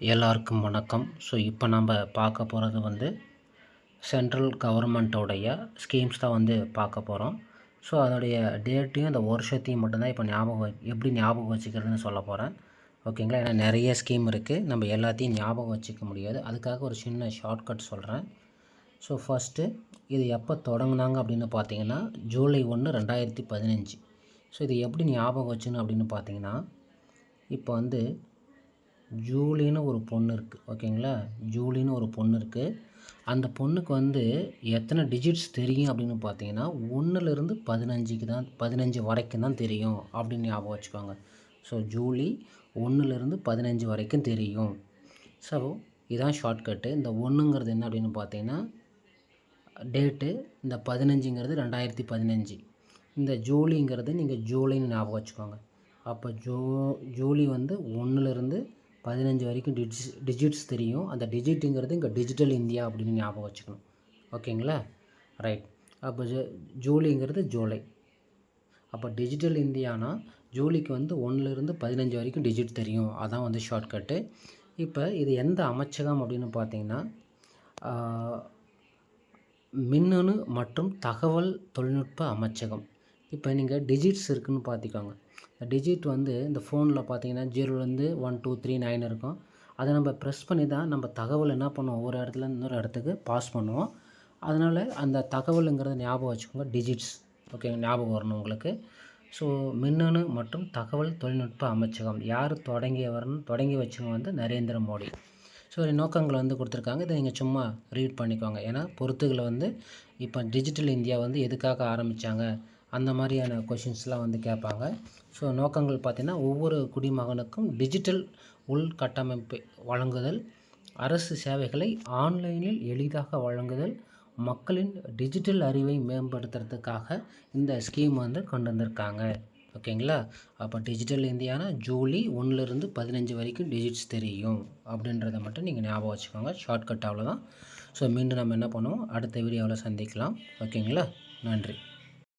எல்லாருக்கும் வணக்கம். இப்போ நம்ம பார்க்க போகிறது வந்து சென்ட்ரல் கவர்மெண்ட்டோடைய ஸ்கீம்ஸ் தான் வந்து பார்க்க போகிறோம். அதோடைய டேட்டையும் அந்த வருஷத்தையும் மட்டும்தான் இப்போ எப்படி ஞாபகம் வச்சுக்கிறதுன்னு சொல்ல போகிறேன். ஓகேங்களா? ஏன்னா நிறைய ஸ்கீம் இருக்குது, நம்ம எல்லாத்தையும் ஞாபகம் வச்சுக்க முடியாது. அதுக்காக ஒரு சின்ன ஷார்ட்கட் சொல்கிறேன். ஃபஸ்ட்டு இது எப்போ தொடங்குனாங்க அப்படின்னு பார்த்தீங்கன்னா ஜூலை 1, 2015. இது எப்படி ஞாபகம் வச்சுன்னு அப்படின்னு பார்த்தீங்கன்னா, இப்போ வந்து ஜூலின்னு ஒரு பொண்ணு இருக்குது. ஓகேங்களா? ஜூலின்னு ஒரு பொண்ணு இருக்குது. அந்த பொண்ணுக்கு வந்து எத்தனை டிஜிட்ஸ் தெரியும் அப்படின்னு பார்த்தீங்கன்னா 1லேருந்து 15 வரைக்கும் தான் தெரியும் அப்படின்னு ஞாபகம் வச்சுக்கோங்க. ஜூலி 1லேருந்து 15 வரைக்கும் தெரியும். இதான் ஷார்ட்கட்டு. இந்த 1ங்கிறது என்ன அப்படின்னு பார்த்தீங்கன்னா டேட்டு, இந்த 15ங்கிறது 2015. இந்த ஜூலிங்கிறது நீங்கள் ஜூலைன்னு ஞாபகம் வச்சுக்கோங்க. அப்போ ஜூலி வந்து 1லேருந்து 15 வரைக்கும் டிஜிட்ஸ் தெரியும். அந்த டிஜிட்டுங்கிறது இங்கே டிஜிட்டல் இந்தியா அப்படின்னு ஞாபகம் வச்சுக்கணும். ஓகேங்களா? ரைட். அப்போ ஜூலிங்கிறது ஜூலை. அப்போ டிஜிட்டல் இந்தியானா ஜூலிக்கு வந்து 1லேருந்து 15 வரைக்கும் டிஜிட் தெரியும். அதான் வந்து ஷார்ட்கட்டு. இப்போ இது எந்த அமைச்சகம் அப்படின்னு பார்த்தீங்கன்னா மின்னணு மற்றும் தகவல் தொழில்நுட்ப அமைச்சகம். இப்போ நீங்கள் டிஜிட்ஸ் இருக்குதுன்னு பார்த்துக்கோங்க. டிஜிட் வந்து இந்த ஃபோனில் பார்த்தீங்கன்னா 0லேருந்து 1, 2, 3, 9 இருக்கும். அதை நம்ம ப்ரெஸ் பண்ணி தான் நம்ம தகவல் என்ன பண்ணுவோம், ஒரு இடத்துல இன்னொரு இடத்துக்கு பாஸ் பண்ணுவோம். அதனால் அந்த தகவலுங்கிறத ஞாபகம் வச்சுக்கோங்க, டிஜிட்ஸ். ஓகே, ஞாபகம் வரணும் உங்களுக்கு. மின்னணு மற்றும் தகவல் தொழில்நுட்ப அமைச்சகம் யார் தொடங்கி வச்சவங்க வந்து நரேந்திர மோடி. நோக்கங்களை வந்து கொடுத்துருக்காங்க. இதை நீங்கள் சும்மா ரீட் பண்ணிக்கோங்க. ஏன்னா பொறுத்துகளை வந்து இப்போ டிஜிட்டல் இந்தியா வந்து எதுக்காக ஆரம்பித்தாங்க அந்த மாதிரியான கொஷின்ஸ்லாம் வந்து கேட்பாங்க. நோக்கங்கள் பார்த்திங்கன்னா ஒவ்வொரு குடிமகனுக்கும் டிஜிட்டல் உள்கட்டமைப்பை வழங்குதல், அரசு சேவைகளை ஆன்லைனில் எளிதாக வழங்குதல், மக்களின் டிஜிட்டல் அறிவை மேம்படுத்துறதுக்காக இந்த ஸ்கீம் வந்து கொண்டு வந்திருக்காங்க. ஓகேங்களா? அப்போ டிஜிட்டல் இந்தியானா ஜூலை 1லேருந்து 15 வரைக்கும் டிஜிட்ஸ் தெரியும் அப்படின்றத மட்டும் நீங்கள் ஞாபகம் வச்சுக்கோங்க. ஷார்ட்கட் அவ்வளோதான். மீண்டும் நம்ம என்ன பண்ணுவோம், அடுத்த வீடியோவில் சந்திக்கலாம். ஓகேங்களா? நன்றி.